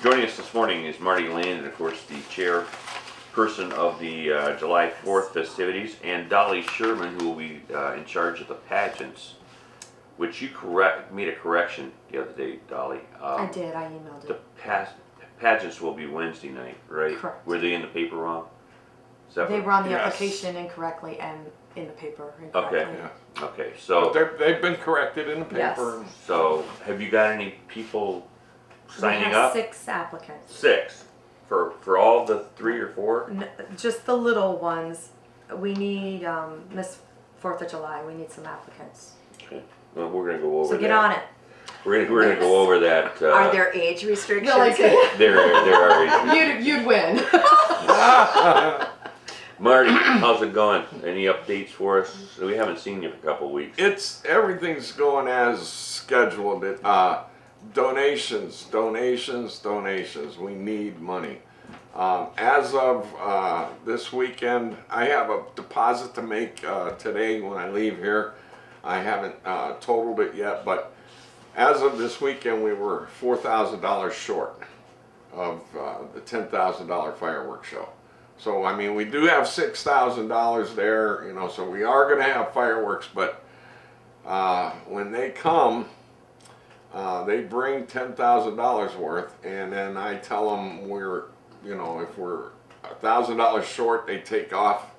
Joining us this morning is Marty Land, of course, the chairperson of the July 4th festivities, and Dolly Sherman, who will be in charge of the pageants, which you made a correction the other day, Dolly. I did, I emailed The it. pageants will be Wednesday night, right? Correct. Were they in the paper wrong? They were on the Yes. application incorrectly and in the paper incorrectly. Okay. Yeah. Okay, so They've been corrected in the paper. Yes. so have you got any people signing we have up? 6 applicants. 6 for all the 3 or 4? Just the little ones. We need, Miss 4th of July, we need some applicants. Okay. Well, we're gonna go over So that. get on it. We're gonna go over that. Are there age restrictions? No, like, There are. you'd win. Marty, how's it going? Any updates for us? We haven't seen you for a couple of weeks. Everything's going as scheduled. Donations. We need money. As of this weekend, I have a deposit to make today when I leave here. I haven't totaled it yet, but as of this weekend, we were $4,000 short of the $10,000 fireworks show. So, I mean, we do have $6,000 there, you know, so we are going to have fireworks, but when they come, they bring $10,000 worth, and then I tell them we're, you know, if we're $1,000 short, they take off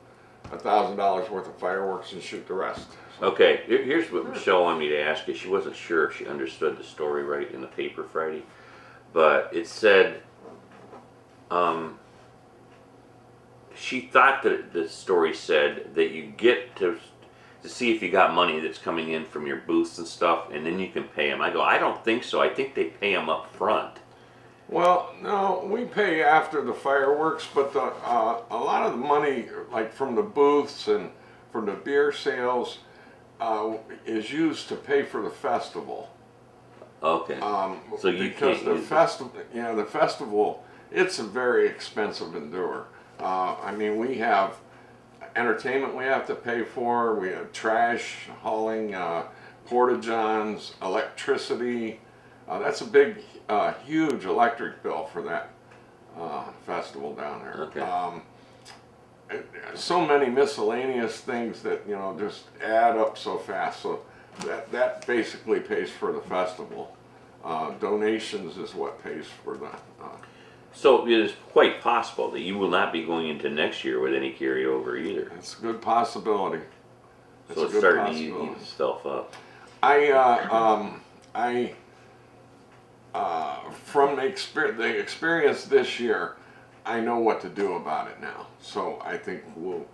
$1,000 worth of fireworks and shoot the rest. Okay, here's what Michelle wanted me to ask you. She wasn't sure if she understood the story right in the paper Friday, but it said she thought that the story said that you get to see if you got money that's coming in from your booths and stuff, and then you can pay them. I go, I don't think so. I think they pay them up front. Well, no, we pay after the fireworks, but a lot of the money, like from the booths and from the beer sales, is used to pay for the festival. Okay. So you because can't the use festival, you know, the festival, it's a very expensive endeavor. I mean, we have entertainment we have to pay for. We have trash hauling, porta-johns, electricity. That's a big, huge electric bill for that festival down there. Okay. So many miscellaneous things that, you know, just add up so fast. So that basically pays for the festival. Donations is what pays for the. So it is quite possible that you will not be going into next year with any carryover either. It's a good possibility. So it's starting to eat itself up. From the experience this year, I know what to do about it now. So I think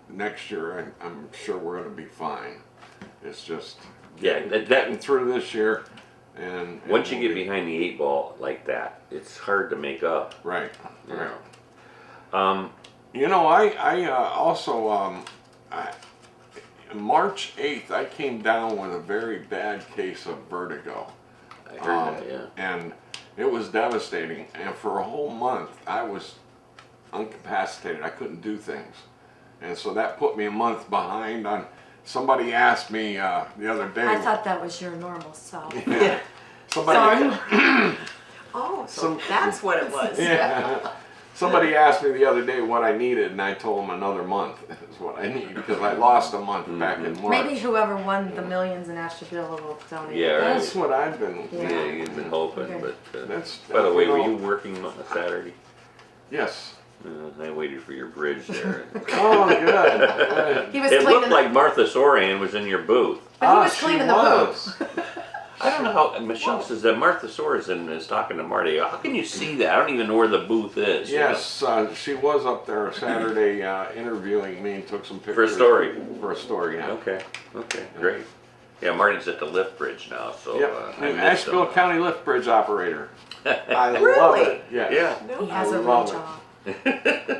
next year, I'm sure we're going to be fine. It's just getting through this year. And once you get behind the 8 ball like that, it's hard to make up. Right. You Right. know. You know, I also March 8th, I came down with a very bad case of vertigo. I heard that, yeah. And it was devastating. And for a whole month, I was incapacitated. I couldn't do things. And so that put me a month behind on. Somebody asked me the other day. I thought that was your normal self. Yeah. Somebody. Oh, so that's what it was. Yeah. Somebody asked me the other day what I needed, and I told them another month is what I need because I lost a month back in March. Maybe whoever won the millions in Ashtabula will donate. Yeah, right. That's what I've been. Yeah, you've been hoping, Okay. but That's. by the way, were you you know, working on a Saturday? Yes. I waited for your bridge there. Oh, good. He was It cleaning looked like Martha Soran was in your booth. but he was she cleaning the was. booth. I don't know how, Michelle says that Martha Soran is talking to Marty. How can you see that? I don't even know where the booth is. you Yes, she was up there Saturday interviewing me and took some pictures. For a story. For a story, yeah. know? Okay, great. Yeah, Marty's at the lift bridge now, so Yep. I missed Asheville him. County Lift Bridge operator. I love Really? it. Yes. Yeah, No. He has I a real love it. job.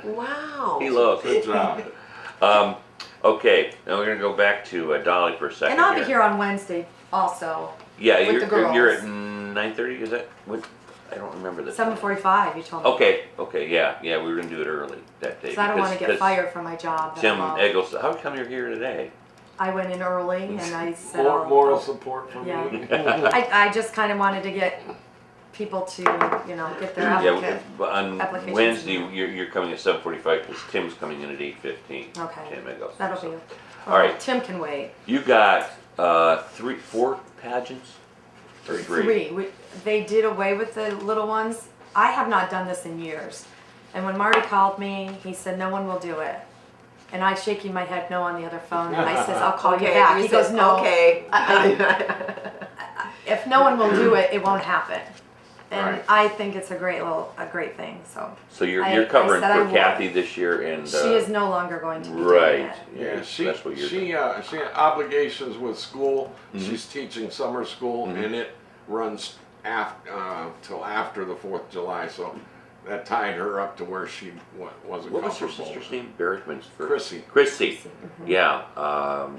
Wow. he loves Good it. job. Okay, now we're gonna go back to Dolly for a second. And I'll be here on Wednesday also. Yeah, with the you're girls. at 9:30. Is that what? I don't remember the. 7:45, you told me. Okay, yeah, we were gonna do it early that day. Because I don't want to get because fired from my job. that Tim I love. Eggles, how come you're here today? I went in early and I said, Moral support from Yeah. me. I just kind of wanted to get people to, get their Yeah, applicant. but on applications Wednesday, in you're coming at 7:45 because Tim's coming in at 8:15. Okay. Tim, I go. That'll be. All right. Tim can wait. You got 4 pageants? Or 3? They did away with the little ones. I have not done this in years. And when Marty called me, he said, no one will do it. And I shaking my head no on the other phone. And I says, I'll call you back. He goes, no. Okay. If no one will do it, it won't happen. And Right. I think it's a great thing. So you're I covering said I for would. Kathy this year, and She is no longer going to be doing right. it. Yeah, she that's what you're she doing. she had obligations with school. Mm-hmm. She's teaching summer school, and it runs till after the 4th of July. So that tied her up to where she wasn't What was her comfortable. sister's name? Berrickman's for Chrissy. Chrissy. Yeah.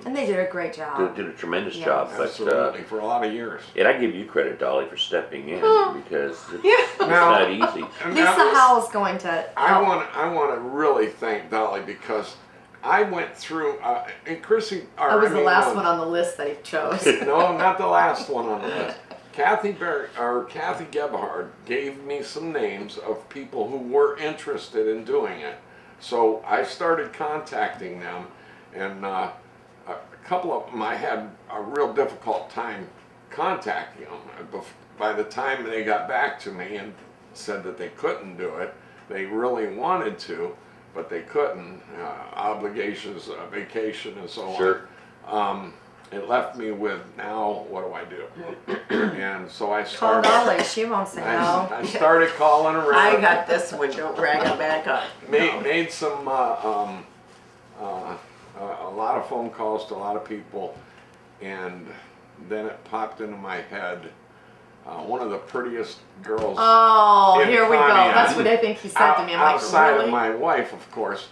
And they did a great job. Did a tremendous Yes. job, but Absolutely, for a lot of years. and I give you credit, Dolly, for stepping in because it's, Yeah. it's Now- not easy. And Lisa that was- Howell's going to I help. want to really thank Dolly because I went through and Chrissy. I was the last one on the list that he chose. No, not the last one on the list. Kathy Gebhard gave me some names of people who were interested in doing it. So I started contacting them, and a couple of them I had a real difficult time contacting them. By the time they got back to me and said that they couldn't do it, they really wanted to, but they couldn't. Obligations, vacation, and so Sure. on. It left me with, now what do I do? And so I Call started. Dolly. She won't say no. I started calling around. I got this one. Don't drag it back up. Made some a lot of phone calls to a lot of people, and then it popped into my head. One of the prettiest girls. Oh, in here we go. Pontiac. That's what I think he said to me. I'm like, outside really? of my wife, of course.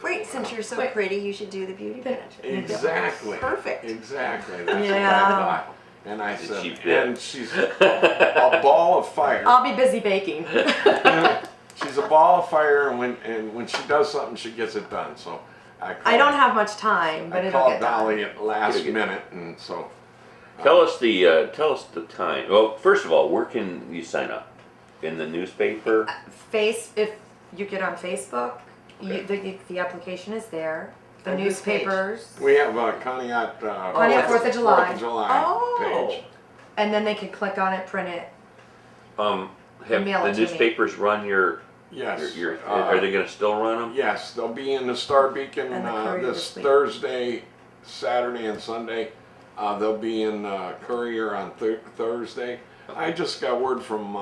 Wait, since you're so Wait. pretty, you should do the beauty pageant. Exactly. Perfect. Exactly. That's what I Yeah. thought. And I Did said, she fit? and she's a ball of fire. I'll be busy baking. She's a ball of fire, and when she does something, she gets it done. So I don't have much time, but I it'll called get Dolly done. at the last Get it. minute, and so Tell us the time. Well, first of all, where can you sign up? In the newspaper? If you get on Facebook, Okay. the application is there. The On whose page? newspapers, we have Conneaut Pontiac 4th of July. 4th of July Oh. page. and then they can click on it, print it. Have Email the it to me. newspapers run your Yes. are they going to still run them? Yes, they'll be in the Star Beacon And the Courier this this week. Thursday, Saturday, and Sunday. They'll be in Courier on Thursday. I just got word from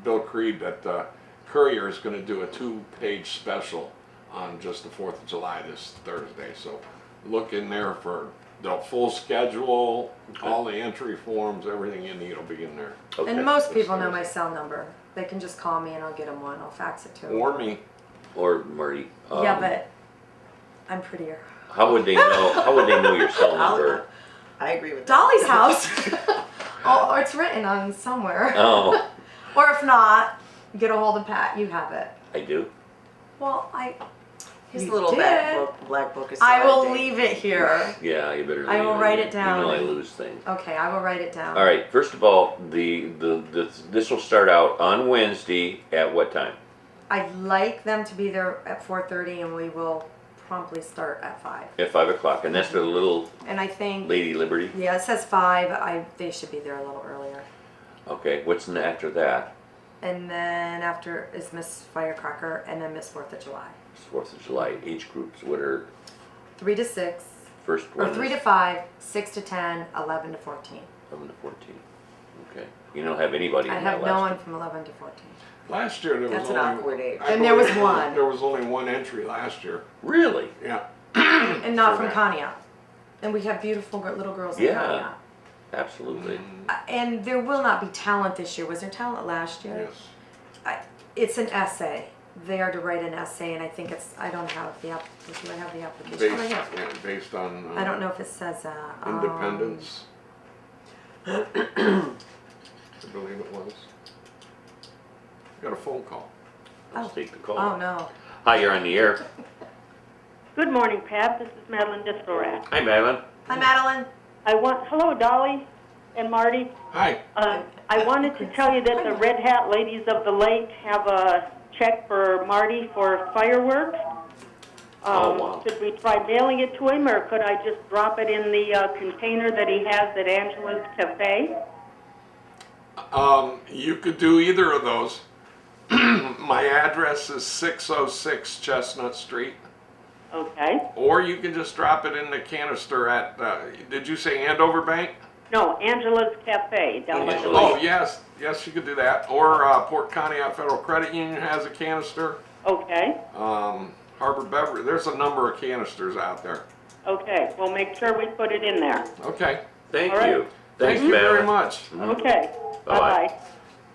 Bill Creed that Courier is going to do a 2-page special on just the 4th of July this Thursday. So look in there for the full schedule, all the entry forms, everything you need will be in there. Okay. And most people know Thursday. my cell number. They can just call me and I'll get them one. I'll fax it to them. Or me. Or Marty. Yeah, but I'm prettier. How would they know? How would they know your cell number? I agree with that. Dolly's house. Or it's written on somewhere. Oh, Or if not, get a hold of Pat. You have it. I do. Well, His You little did. black book is. I so will outdated. leave it here. Yeah, you better. I leave will it. write it down. You know I lose things. Okay, I will write it down. All right. First of all, this will start out on Wednesday at what time? I'd like them to be there at 4:30, and we will promptly start at 5. At 5 o'clock, and that's for the little And I think, Lady Liberty. yeah, it says 5. They should be there a little earlier. Okay. What's after that? And then after is Miss Firecracker, and then Miss 4th of July. It's 4th of July. Age groups. What are 3 to 6, first or one? 3 is to 5, 6 to 10, 11 to 14. 11 to 14. Okay. You don't have anybody. I in that have no last one from 11 to 14. Last year there That's was an only awkward age. I And there was believe one. There was only one entry last year. Really? Yeah. And not For from that. Conneaut. And we have beautiful little girls in Yeah. Conneaut. Absolutely. And there will not be talent this year. Was there talent last year? Yes. It's an essay. They are to write an essay, and I think it's. I don't have the do I have the application? Based, Oh, yeah. yeah, based on I don't know if it says that. independence. I believe it was. Got a phone call. Let's Oh. take the call. Oh no. Hi, you're on the air. Good morning, Pat. This is Madeline Distelrath. Hi, Madeline. Hi, Madeline. Hello, Dolly and Marty. Hi. I wanted to tell you that the Red Hat Ladies of the Lake have a check for Marty for fireworks. Oh, wow. Should we try mailing it to him, or could I just drop it in the container that he has at Angela's Cafe? You could do either of those. My address is 606 Chestnut Street. Okay. Or you can just drop it in the canister at, did you say Andover Bank? No, Angela's Cafe down by the Angela's. Oh, lake. yes, yes, you could do that. Or Port Conneaut Federal Credit Union has a canister. Okay. Harbor Beverage, there's a number of canisters out there. Okay. We'll make sure we put it in there. Okay, Thank All right. you. Thanks, thank you very Madeline. much. Okay. Bye-bye. Bye-bye.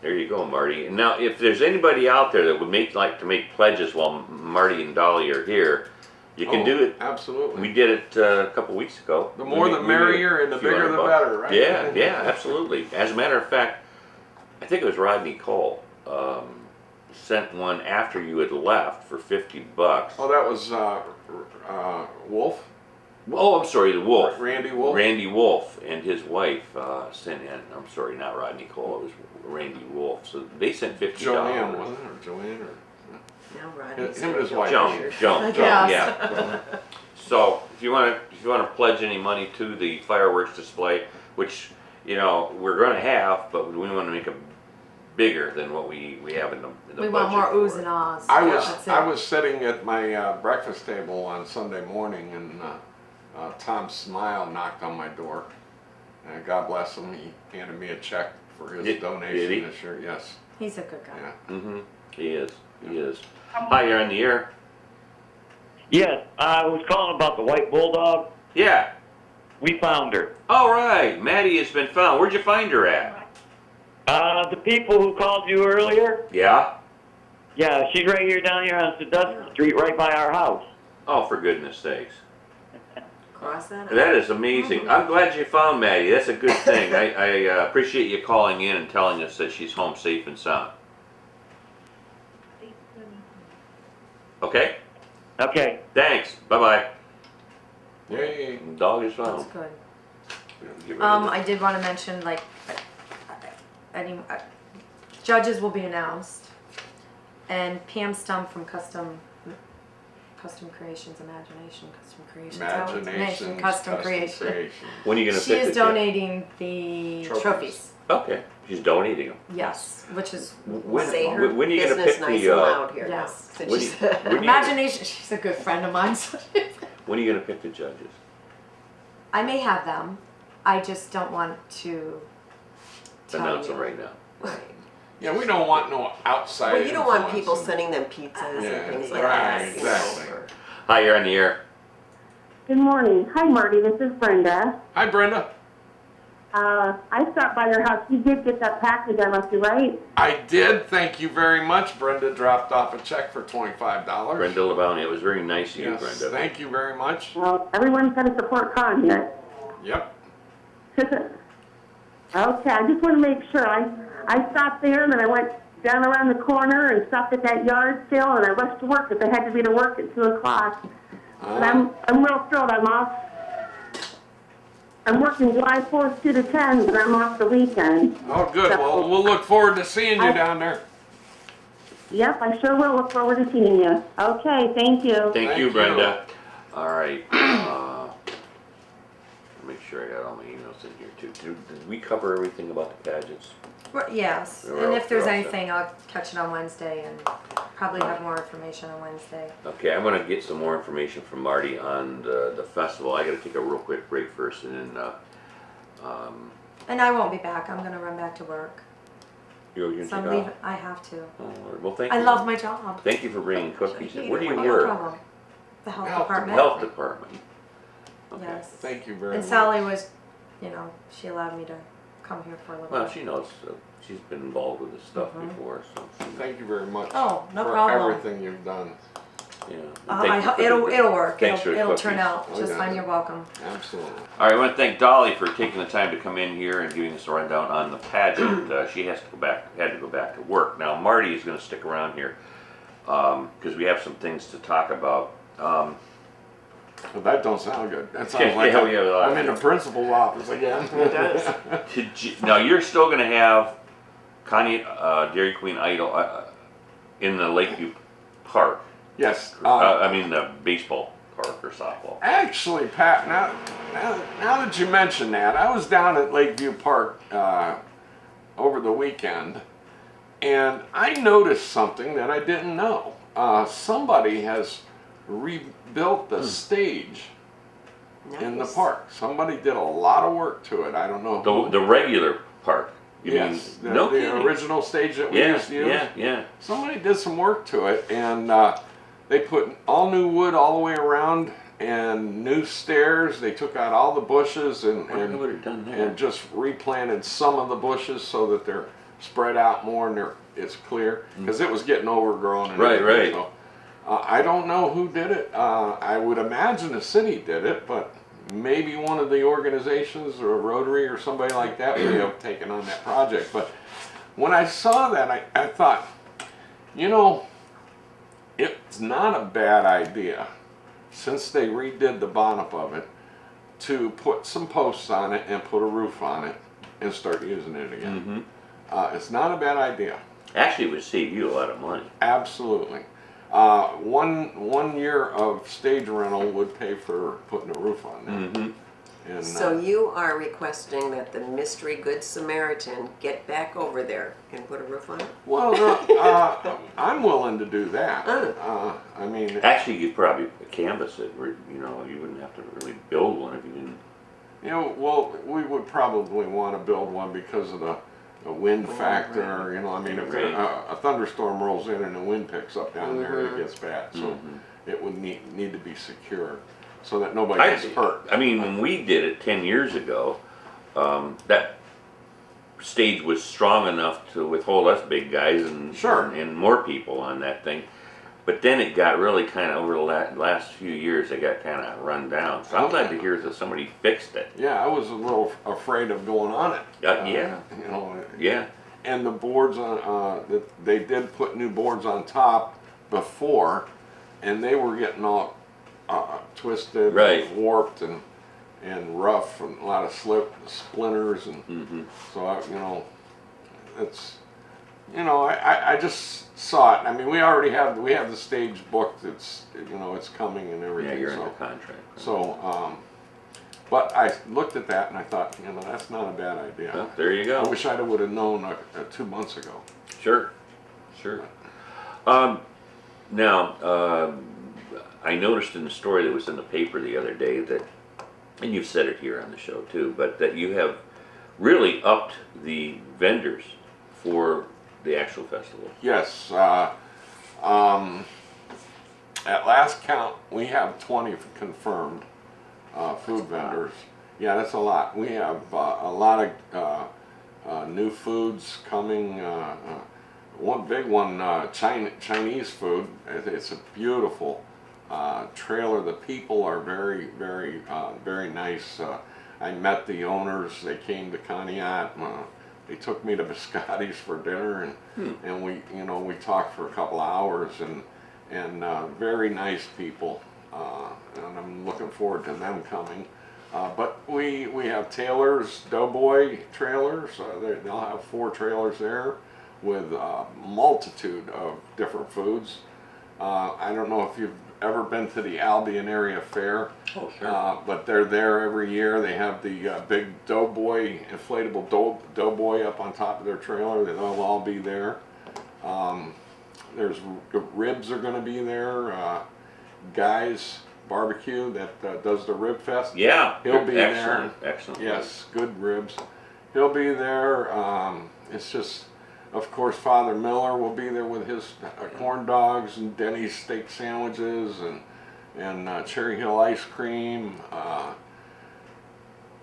There you go, Marty. And now, if there's anybody out there that would like to make pledges while Marty and Dolly are here, you can Oh, do it. Absolutely. We did it a couple weeks ago. The more the We made merrier a and the few bigger $100 the bucks. better, right? Yeah, yeah, absolutely. As a matter of fact, I think it was Rodney Cole sent one after you had left for $50. Oh, that was Wolf? Oh, I'm sorry, the Wolf. Randy Wolf? Randy Wolf and his wife sent in. I'm sorry, not Rodney Cole. It was Randy Wolf. So they sent $50. Joanne, wasn't it? Or Joanne? Or... Now Rodney's Him and his got wife. Joan, pictures. Joan, Yes. yeah. So if you want to pledge any money to the fireworks display, which we're going to have, but we want to make it bigger than what we have in the We budget want more for oohs it. and ahs. I That's it. was sitting at my breakfast table on Sunday morning, and Tom Smile knocked on my door. And God bless him, he handed me a check for his Did he? donation this year. Yes. He's a good guy. Yeah. Mm-hmm. He is. He is. Hi, you're on the air. Yes, I was calling about the white bulldog. Yeah. We found her. All right. Maddie has been found. Where'd you find her at? The people who called you earlier, Yeah. yeah, she's right here down here on Sandusky Street, right by our house. Oh, for goodness sakes. Cross that out. That is amazing. I'm glad you found Maddie. That's a good thing. I appreciate you calling in and telling us that she's home safe and sound. Okay? Okay. Thanks. Bye-bye. Yay. Dog is That's found. good. Get rid of it. I did want to mention, judges will be announced, and Pam Stump from Custom Creations, Imagination. Custom Creation. When are you going to She pick is the judge? donating the Trophies. trophies. Okay. She's donating them. Yes, which is When, Say her when are you going to business pick nice the and loud here now, yes. since When she's- you- when you- imagination. She's a good friend of mine. So when are you going to pick the judges? I may have them. I just don't want to tell Announce you. them right now. Right. Yeah, we don't want no outside Well, you don't want influence people and- sending them pizzas Yeah, and things like right, that. exactly. Hi, you're on the air. Good morning. Hi, Marty. This is Brenda. Hi, Brenda. I stopped by your house. You did get that package I left you, right? I did. Thank you very much. Brenda dropped off a check for $25. Brenda LeBounty. It was very nice of you, Yes, Brenda. thank you very much. Well, everyone's got to support Con here. Yep. Okay, I just want to make sure. I stopped there, and then I went down around the corner and stopped at that yard sale, and I rushed to work because I had to be to work at 2 o'clock. But I'm real thrilled. I'm working July 4th, 2 to 10, but I'm off the weekend. Oh, good. Well, we'll look forward to seeing you down there. Yep, I sure will. Look forward to seeing you. Okay, thank you. Thank Thank you, you. Brenda. All right. Make sure I got all my emails in here too. Did we cover everything about the pageants? Yes, We're and all- if there's we're all set. anything, I'll catch it on Wednesday and probably have more information on Wednesday. Okay, I'm gonna get some more information from Marty on the festival. I gotta take a real quick break first, and then And I won't be back. I'm gonna run back to work. you're gonna So I'm take leaving. off. I have to. Oh, Lord. Well, thank you. I love my job. Thank you for bringing cookies. in. Where do you No work? problem. The health Health department. Health department. Okay. Yes. Thank you very And much. Sally was, she allowed me to come here for a little Well, bit. she knows. She's been involved with this stuff Mhm. before, so she, Thank you very much Oh, no for problem. everything you've done. yeah. It'll work. Thanks for the It'll turn cookies. out Oh, just yeah. fine. You're welcome. Absolutely. All right, I want to thank Dolly for taking the time to come in here and giving us a rundown on the pageant. She had to go back to work. Now Marty is going to stick around here because we have some things to talk about. Well, that don't sound good. That sounds Yeah, like yeah, we have a lot I'm of- in the principal's office again. Now you're still going to have Connie, Dairy Queen Idol, in the Lakeview Park. Yes. I mean the baseball park or softball. Actually, Pat, now that you mention that, I was down at Lakeview Park over the weekend, and I noticed something that I didn't know. Somebody has rebuilt the stage in the Nice. park. Somebody did a lot of work to it. I don't know who. The regular park. You Yes, mean, no the kidding. original stage that we Yeah, used to use. yeah. Somebody did some work to it, and they put all new wood all the way around and new stairs. They took out all the bushes and Who would have done that? and just replanted some of the bushes so that they're spread out more and it's clear because it was getting overgrown. And Right, everything. right. So, I don't know who did it. I would imagine the city did it, but maybe one of the organizations or Rotary or somebody like that may have taken on that project. But when I saw that, I thought, you know, it's not a bad idea, since they redid the bottom of it, to put some posts on it and put a roof on it and start using it again. It's not a bad idea. Actually, it would save you a lot of money. Absolutely. One year of stage rental would pay for putting a roof on there. And, So you are requesting that the Mystery Good Samaritan get back over there and put a roof on it? well, I'm willing to do that. I mean, Actually, you'd probably canvas it. You know, you wouldn't have to really build one if you didn't. you know, well, we would probably want to build one because of the wind factor. You know, I mean, if Right. a thunderstorm rolls in and the wind picks up down there, it gets bad. So it would need to be secure so that nobody gets hurt. I mean, when we did it 10 years ago, that stage was strong enough to withhold us big guys and Sure. and more people on that thing. But then it got really kind of, over the last few years, it got kind of run down. So I'm glad to hear that somebody fixed it. Yeah, I was a little afraid of going on it. Yeah. You know. Yeah. And the boards on, they did put new boards on top before, and they were getting all twisted, Right. and warped, and rough, and a lot of splinters, and so you know, it's, you know, I just saw it. I mean, we have the stage booked. It's, you know, it's coming and everything. Yeah, you're so, under contract. So, but I looked at that and I thought, you know, that's not a bad idea. Well, there you I go. wish I would have known 2 months ago. Sure. Now, I noticed in the story that was in the paper the other day that, and you've said it here on the show too, but that you have really upped the vendors for the actual festival. Yes. At last count, we have 20 confirmed food vendors. Yeah, that's a lot. We have a lot of new foods coming. One big one, Chinese food. It's a beautiful trailer. The people are very, very, very nice. I met the owners. They came to Conneaut. They took me to Biscotti's for dinner, and we talked for a couple of hours, and very nice people, and I'm looking forward to them coming. But we have Taylor's Doughboy trailers. They'll have 4 trailers there with a multitude of different foods. I don't know if you've ever been to the Albion Area Fair. Oh, sure. But they're there every year. They have the big Doughboy, inflatable Doughboy up on top of their trailer. They'll all be there. There's ribs are going to be there. Guys Barbecue that does the Rib Fest. Yeah. He'll be excellent, there. Excellent. Yes, good ribs. He'll be there. It's just, of course, Father Miller will be there with his corn dogs and Denny's steak sandwiches and Cherry Hill ice cream.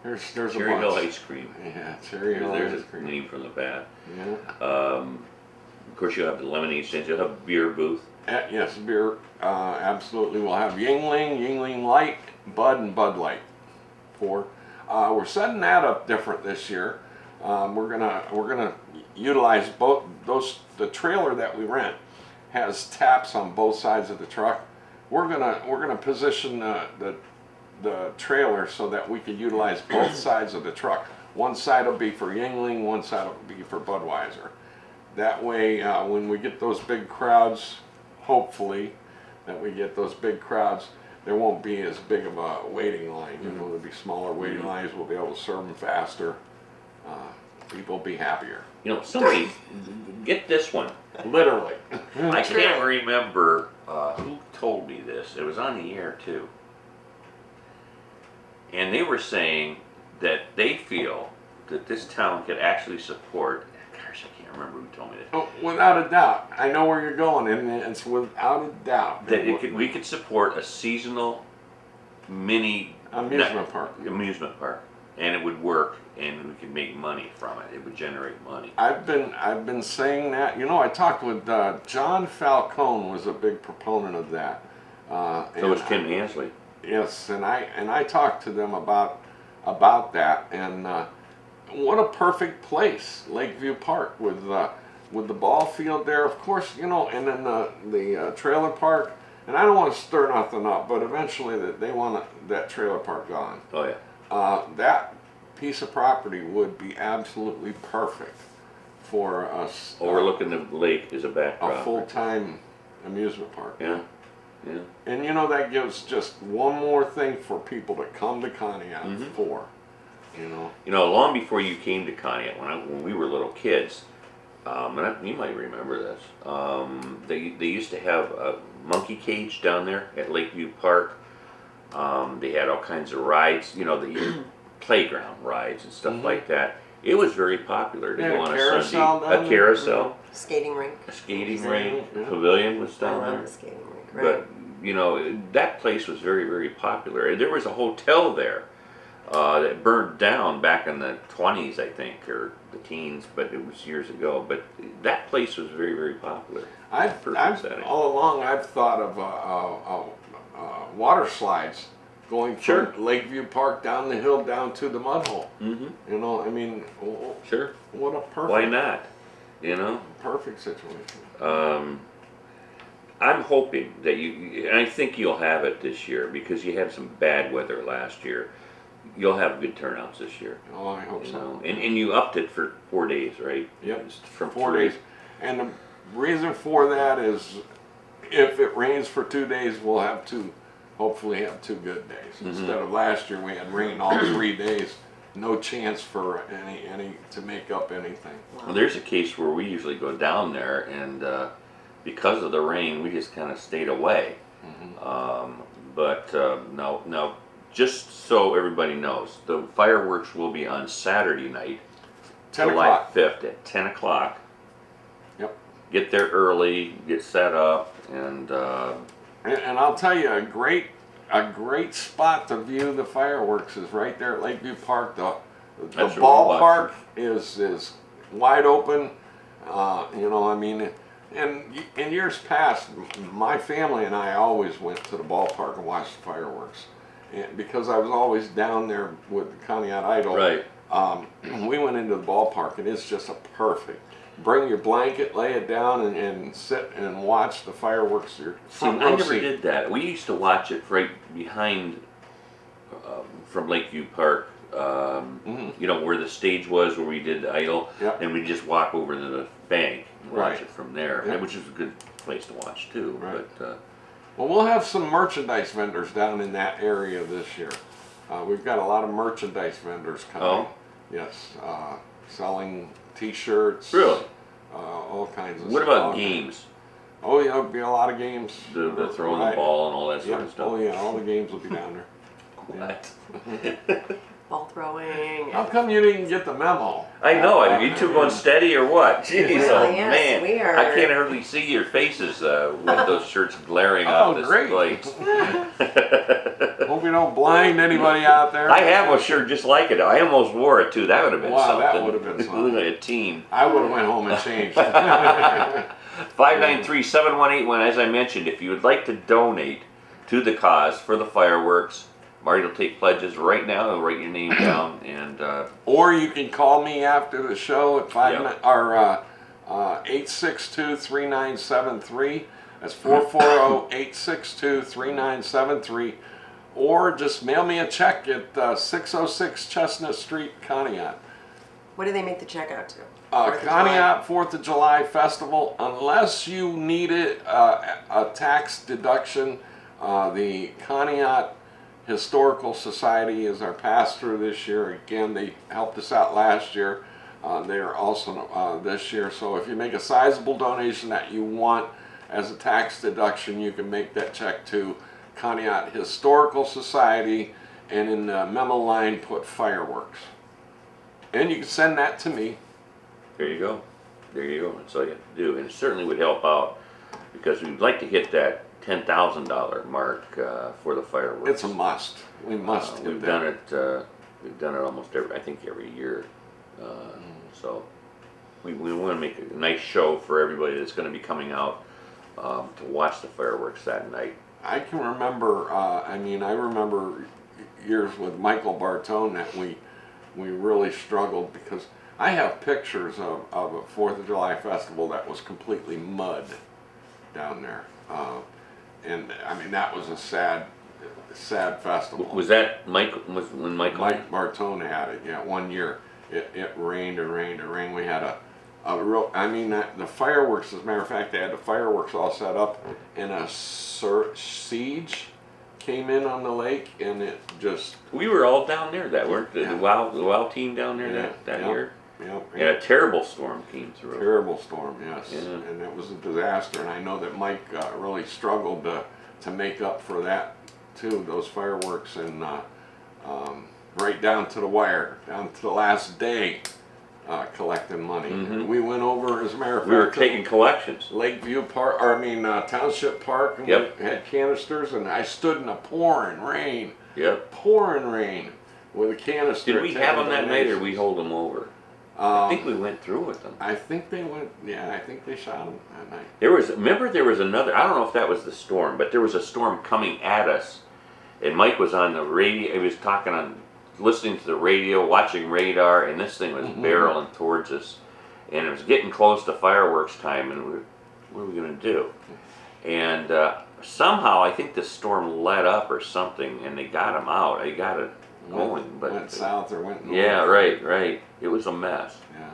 There's a bunch. Cherry Hill ice cream. Yeah, Cherry Hill There's ice a cream. name from the bat. Yeah. Of course, you'll have the lemonade stand. You'll have a beer booth. Yes, beer. Absolutely. We'll have Yingling Light, Bud, and Bud Light. 4. We're setting that up different this year. We're gonna utilize both those. The trailer that we rent has taps on both sides of the truck. We're gonna position the trailer so that we can utilize both sides of the truck. One side will be for Yingling, one side will be for Budweiser. That way, when we get those big crowds, hopefully, that we get those big crowds, there won't be as big of a waiting line. You know, there'll be smaller waiting lines. We'll be able to serve them faster. People will be happier. You know, somebody, get this one. Literally. I can't remember who told me this. It was on the air too. And they were saying that they feel that this town could actually support, gosh, I can't remember who told me this. Oh, without a doubt. I know where you're going, and it's without a doubt. That we could support a seasonal mini amusement park. Amusement park, and it would work, and we could make money from it. It would generate money. I've been saying that. You know, I talked with John Falcone was a big proponent of that. So was Tim Ansley. Yes, and I talked to them about that, and what a perfect place, Lakeview Park, with the ball field there, of course, you know, and then the trailer park. And I don't want to stir nothing up, but eventually they want that trailer park gone. Oh yeah. That piece of property would be absolutely perfect for us. Overlooking the lake is a backdrop. A full-time amusement park. Yeah. Yeah. And you know, that gives just one more thing for people to come to Conneaut for. You know, long before you came to Conneaut, when we were little kids, you might remember this. They used to have a monkey cage down there at Lakeview Park. They had all kinds of rides, you know, the playground rides and stuff like that. It was very popular to They had go on a a carousel Sunday. down A there? carousel, Skating rink. a skating Skating rink, rink, yeah. pavilion was I down love there. the skating rink. Right. But you know, that place was very, very popular. There was a hotel there that burned down back in the 20s, I think, or the teens, but it was years ago. But that place was very, very popular. Setting. All along I've thought of water slides going from Lakeview Park down the hill down to the mud hole. You know, I mean, Sure. what a perfect. Why not? You know. Perfect situation. I'm hoping that and I think you'll have it this year because you had some bad weather last year. You'll have good turnouts this year. Oh, I hope You so. know, and you upped it for 4 days, right? Yep. It's from 4 3. days. And the reason for that is if it rains for 2 days, we'll hopefully have 2 good days. Instead of last year, we had rain all 3 days. No chance for any to make up anything. Well, there's a case where we usually go down there, and because of the rain, we just kind of stayed away. But now, just so everybody knows, the fireworks will be on Saturday night, 10 July o'clock. 5th at 10 o'clock. Yep. Get there early, get set up, and And I'll tell you, a great spot to view the fireworks is right there at Lakeview Park. The That's where we ballpark is wide open. You know, I mean, and in years past, my family and I always went to the ballpark and watched the fireworks, and because I was always down there with the Conneaut Idol. Right. We went into the ballpark, and it's just a perfect. Bring your blanket, lay it down, and sit and watch the fireworks. See, I never did that. We used to watch it right behind from Lakeview Park. You know where the stage was, where we did the Idol, and we just walk over to the bank and watch it from there, which is a good place to watch too. Right. But well, we'll have some merchandise vendors down in that area this year. We've got a lot of merchandise vendors coming. Oh. Yes, selling T-shirts. Really? All kinds of what stuff. about games? Oh yeah, there'll be a lot of games. The throwing the ball and all that sort of stuff. Oh yeah, all the games will be down there. What? Ball throwing. How come you didn't get the memo? I know. Are you two going steady or what? Jeez, Well, oh yes, man, we are. I can't hardly see your faces with those shirts glaring off this great. place. Hope you don't blind anybody out there. I have a shirt just like it. I almost wore it too. That would have been Wow, something. that would have been something. Look at a team. I would have went home and changed. 593-7181. As I mentioned, if you would like to donate to the cause for the fireworks, Marty will take pledges right now. He'll write your name down, and Or you can call me after the show at 862-3973. That's 440-862-3973. Or just mail me a check at 606 Chestnut Street, Conneaut. What do they make the check out to? Conneaut 4th of July Festival, unless you need it, a tax deduction, the Conneaut Historical Society is our pass-through this year. Again, they helped us out last year. They are also this year. So if you make a sizable donation that you want as a tax deduction, you can make that check to Conneaut Historical Society, and in the memo line put fireworks. And you can send that to me. There you go. There you go. That's all you have to do. And it certainly would help out because we'd like to hit that $10,000 mark for the fireworks. It's a must. We must hit we've that. done it. We've done it almost every year. So we want to make a nice show for everybody that's going to be coming out to watch the fireworks that night. I can remember. I remember years with Michael Bartone that we really struggled because I have pictures of a 4th of July festival that was completely mud down there. And I mean, that was a sad festival. Was that when Michael? Mike Bartone had it, yeah, one year. It rained and rained and rained. We had a real, the fireworks, as a matter of fact, they had the fireworks all set up, and a siege came in on the lake, and it just... We were all down there that weren't the WOW team down there that year. Yeah, a terrible storm came through. Terrible storm, yes. Yeah. And it was a disaster. And I know that Mike really struggled to make up for that too. Those fireworks, and right down to the wire, down to the last day, collecting money. Mm-hmm. We went over, as a matter of fact, we were taking collections. Lakeview Park, Township Park, and Yep. we had canisters, and I stood in a pouring rain. Yep. Pouring rain with a canister. Did we have them that night, or we hold them over? I think we went through with them. I think they went. Yeah, I think they shot them that night. There was another. I don't know if that was the storm, but there was a storm coming at us, and Mike was on the radio. He was listening to the radio, watching radar, and this thing was barreling towards us, and it was getting close to fireworks time, and what are we going to do? And somehow I think the storm let up or something, and they got him out. They got it going, but went south or went north. Yeah, right. It was a mess. Yeah.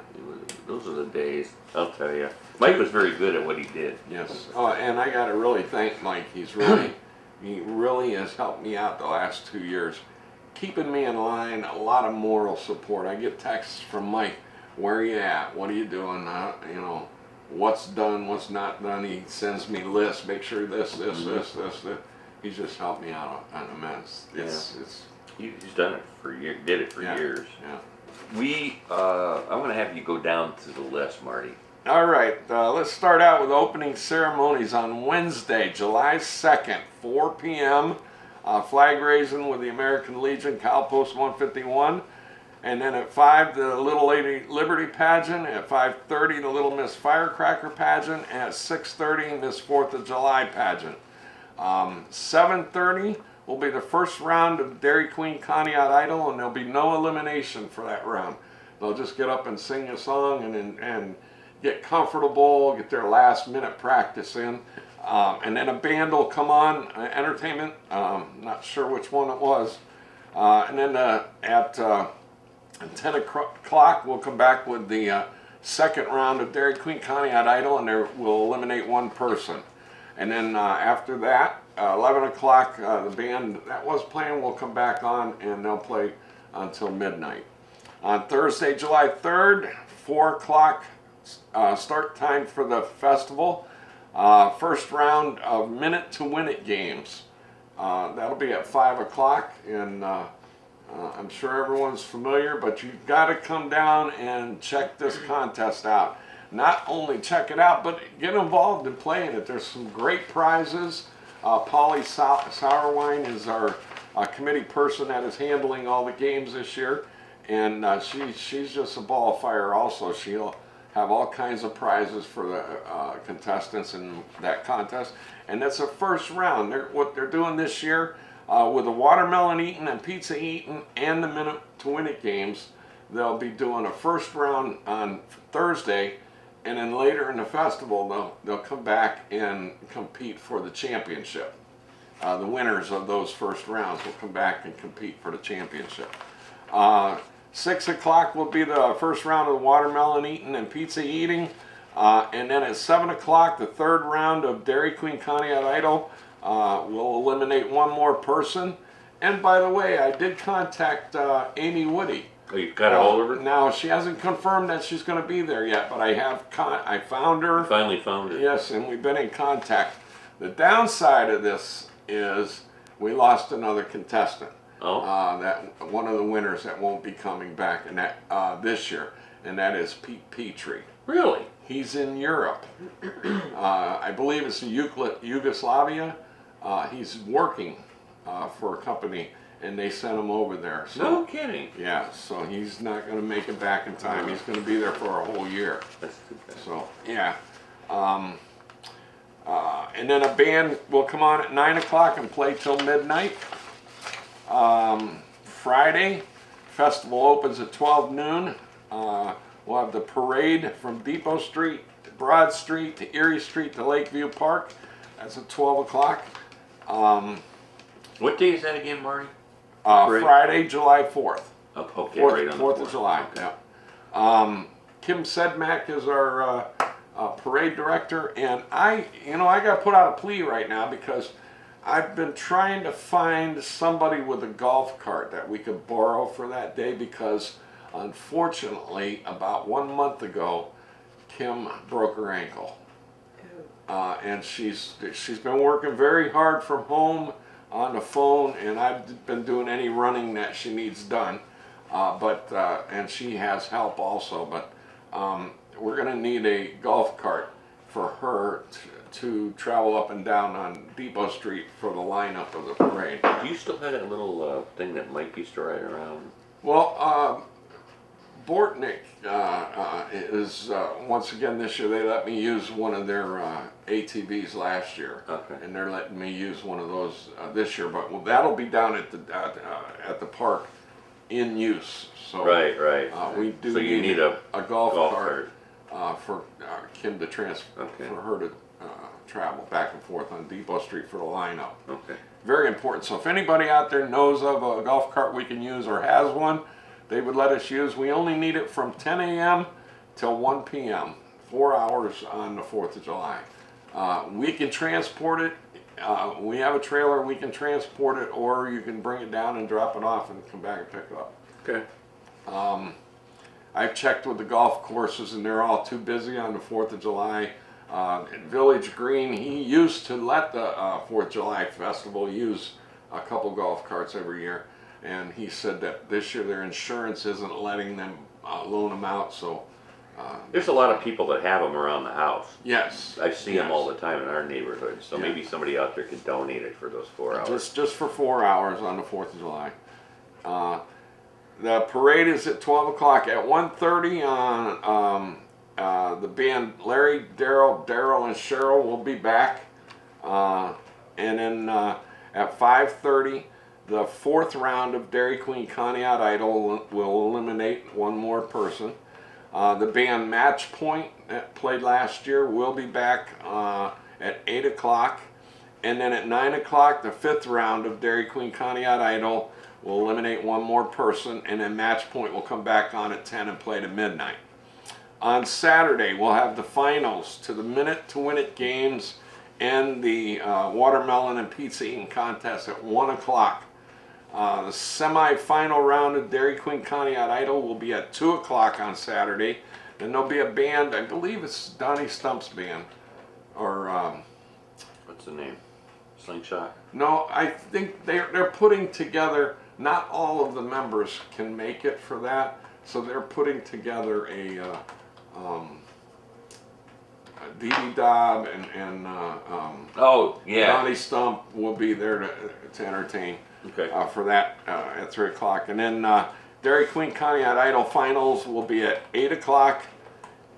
Those are the days, I'll tell you. Mike was very good at what he did. Yes. And I got to really thank Mike. He really has helped me out the last 2 years, keeping me in line. A lot of moral support. I get texts from Mike. Where are you at? What are you doing? What's done? What's not done? He sends me lists. Make sure this. He's just helped me out on immense. He's done it for years. Did it for years. Yeah. I'm going to have you go down to the list, Marty. All right, let's start out with opening ceremonies on Wednesday, July 2nd, 4 p.m. Flag raising with the American Legion, Calpost 151. And then at 5, the Little Lady Liberty pageant. At 5:30, the Little Miss Firecracker pageant. And at 6:30, Miss 4th of July pageant. 7:30 will be the first round of Dairy Queen Conneaut Idol, and there'll be no elimination for that round. They'll just get up and sing a song and get comfortable, get their last minute practice in. And then a band will come on, entertainment, not sure which one it was. And then at 10 o'clock, we'll come back with the second round of Dairy Queen Conneaut Idol, and we'll eliminate one person. And then after that, 11 o'clock, the band that was playing will come back on, and they'll play until midnight. On Thursday, July 3rd, 4 o'clock start time for the festival. First round of Minute to Win It games. That'll be at 5 o'clock, and I'm sure everyone's familiar, but you've got to come down and check this contest out. Not only check it out, but get involved in playing it. There's some great prizes. Polly Sourwine is our committee person that is handling all the games this year, and she's just a ball of fire also. She'll have all kinds of prizes for the contestants in that contest. And that's the first round. What they're doing this year with the watermelon eating and pizza eating and the Minute to Win It games, they'll be doing a first round on Thursday, and then later in the festival they'll come back and compete for the championship. The winners of those first rounds will come back and compete for the championship. 6 o'clock will be the first round of watermelon eating and pizza eating. And then at 7 o'clock, the third round of Dairy Queen Conneaut Idol will eliminate one more person. And by the way, I did contact Amy Woody. Oh, you've got a hold of her? Now, she hasn't confirmed that she's going to be there yet, but I found her. You finally found her. Yes, and we've been in contact. The downside of this is we lost another contestant. Oh. That one of the winners that won't be coming back and that this year, and that is Pete Petrie. Really? He's in Europe. I believe it's in Yugoslavia. He's working for a company, and they sent him over there. So, No kidding. yeah, so he's not going to make it back in time. He's going to be there for a whole year. That's too bad. So, yeah. And then a band will come on at 9 o'clock and play till midnight. Friday, festival opens at 12 noon. We'll have the parade from Depot Street, to Broad Street, to Erie Street, to Lakeview Park. That's at 12 o'clock. What day is that again, Marty? Parade? Friday, July 4th. Oh, okay, 4th, right on the 4th of July, Okay. yeah. Kim Sedmak is our parade director, and I got to put out a plea right now because I've been trying to find somebody with a golf cart that we could borrow for that day because unfortunately about 1 month ago Kim broke her ankle. And she's been working very hard from home on the phone, and I've been doing any running that she needs done. And she has help also, but we're going to need a golf cart for her to travel up and down on Depot Street for the lineup of the parade. Do you still have that little thing that Mike used to ride around? Well, Bortnick is, once again this year, they let me use one of their ATVs last year. Okay. And they're letting me use one of those this year, but that'll be down at the park in use. So, Right. we do So you need a golf golf cart for Kim to Okay. for her to travel back and forth on Depot Street for the lineup. Okay. Very important. So if anybody out there knows of a golf cart we can use or has one, they would let us use. We only need it from 10 a.m. till 1 p.m. 4 hours on the 4th of July. We can transport it. We have a trailer. We can transport it, or you can bring it down and drop it off and come back and pick it up. Okay. I've checked with the golf courses, and they're all too busy on the 4th of July. At Village Green, he used to let the 4th of July festival use a couple golf carts every year. And he said that this year their insurance isn't letting them loan them out, so... There's a lot of people that have them around the house. Yes. I see them yes. all the time in our neighborhood, so Yeah. maybe somebody out there can donate it for those 4 hours. Just for 4 hours on the 4th of July. The parade is at 12 o'clock. At 1:30 on the band Larry, Daryl, and Cheryl will be back. And then at 5:30, the 4th round of Dairy Queen Conneaut Idol will eliminate one more person. The band Match Point that played last year will be back at 8 o'clock. And then at 9 o'clock, the 5th round of Dairy Queen Conneaut Idol will eliminate one more person. And then Match Point will come back on at 10 and play to midnight. On Saturday, we'll have the finals to the Minute to Win It games and the watermelon and pizza eating contest at 1 o'clock. The semi-final round of Dairy Queen Conneaut Idol will be at 2 o'clock on Saturday. Then there'll be a band, I believe it's Donnie Stump's band. Or, What's the name? Slingshot? no, I think they're putting together, not all of the members can make it for that. So they're putting together a Dee Dee Dobb and Oh, yeah. Donnie Stump will be there to entertain. Okay. For that at 3 o'clock. And then Dairy Queen Conneaut Idol finals will be at 8 o'clock.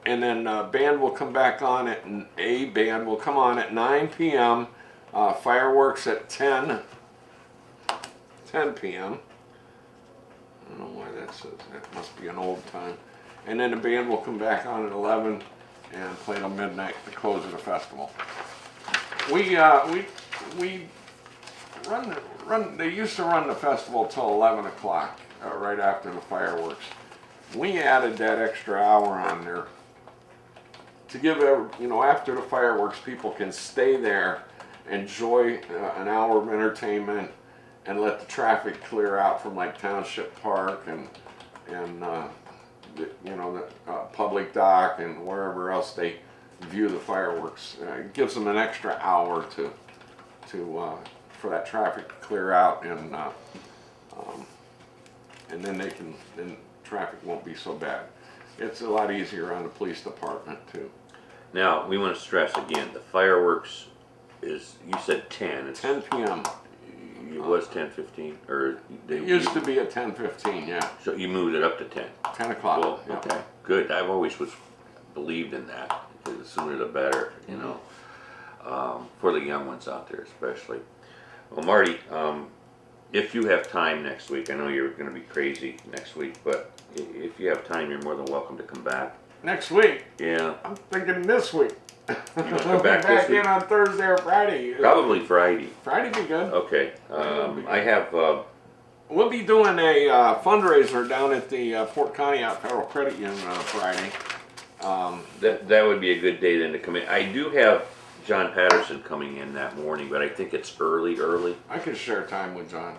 And then band will come back on at, a band will come on at 9 p.m. Fireworks at 10 p.m. I don't know why that says that. Must be an old time. And then the band will come back on at 11 and play till midnight to close of the festival. We run. They used to run the festival till 11 o'clock right after the fireworks. We added that extra hour on there to give, after the fireworks, people can stay there, enjoy an hour of entertainment, and let the traffic clear out from like Township Park and the public dock and wherever else they view the fireworks. It gives them an extra hour to for that traffic to clear out, and then traffic won't be so bad. It's a lot easier on the police department too. Now, we want to stress again, the fireworks is, you said 10. It's 10 p.m. It was 10:15, or It used to be at 10:15, yeah. So you moved it up to 10. 10 o'clock. Well, yeah. okay, good. I've always believed in that, because the sooner the better, for the young ones out there especially. Well, Marty, if you have time next week, I know you're going to be crazy next week, but if you have time, you're more than welcome to come back. Next week? Yeah. I'm thinking this week. You want to come back this week? in on Thursday or Friday. Probably Friday. Friday be good. Okay. I have. We'll be doing a fundraiser down at the Fort Conneaut Federal Credit Union on Friday. That would be a good day then to come in. I do have John Patterson coming in that morning, but I think it's early. I can share time with John.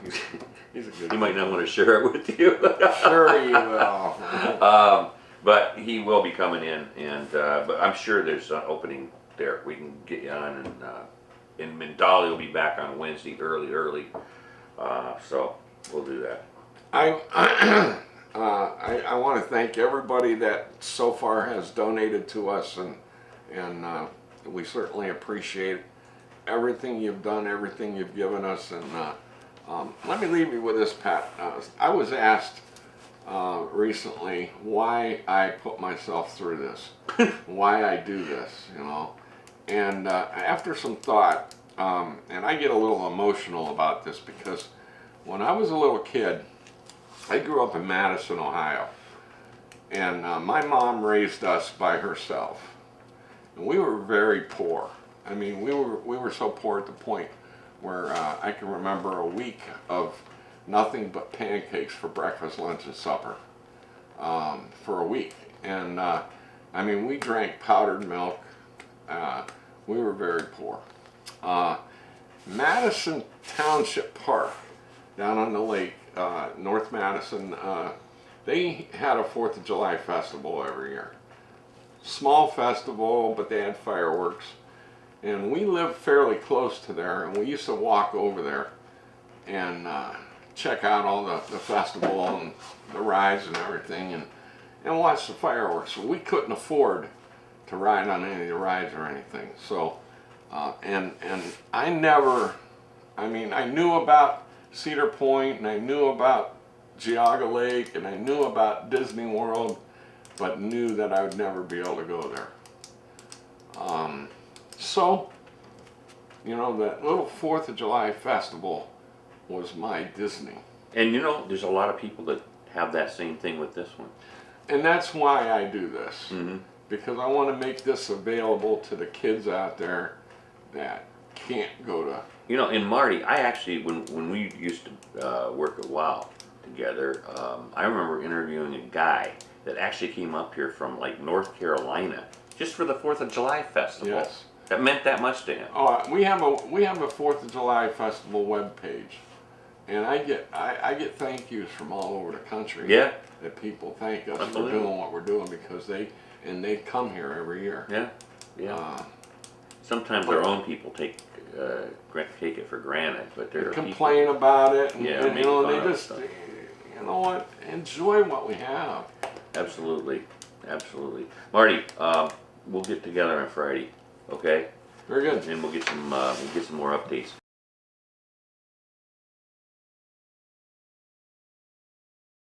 He's a good. He might not want to share it with you. Sure he will. But he will be coming in, and but I'm sure there's an opening there. We can get you on, and Dolly will be back on Wednesday early. So we'll do that. I want to thank everybody that so far has donated to us, and we certainly appreciate everything you've done, everything you've given us. And let me leave you with this, Pat. I was asked recently why I put myself through this, why I do this, and after some thought, and I get a little emotional about this, because when I was a little kid, I grew up in Madison, Ohio, and my mom raised us by herself, and we were very poor. I mean, we were so poor at the point where I can remember a week of nothing but pancakes for breakfast, lunch, and supper for a week. And I mean, we drank powdered milk. We were very poor. Madison Township Park down on the lake, North Madison, they had a 4th of July festival every year. Small festival, but they had fireworks. And we lived fairly close to there, and we used to walk over there and check out all the festival and the rides and everything, and watch the fireworks. So we couldn't afford to ride on any of the rides or anything. So, and I knew about Cedar Point, and I knew about Geauga Lake, and I knew about Disney World, but knew that I would never be able to go there. So, that little 4th of July festival was my Disney. And there's a lot of people that have that same thing with this one. And that's why I do this. Mm-hmm. Because I want to make this available to the kids out there that can't go to. And Marty, I actually, when we used to work a while together, I remember interviewing a guy that actually came up here from like North Carolina just for the 4th of July festival. Yes. That meant that much to him. We have a 4th of July festival webpage, and I get thank yous from all over the country. Yeah. That people thank us for doing what we're doing, because they come here every year. Yeah. Sometimes our own people take it for granted, but they're complain about it, and, yeah, and they just, enjoy what we have. Absolutely. Marty, we'll get together on Friday, okay? Very good. And we'll get some more updates.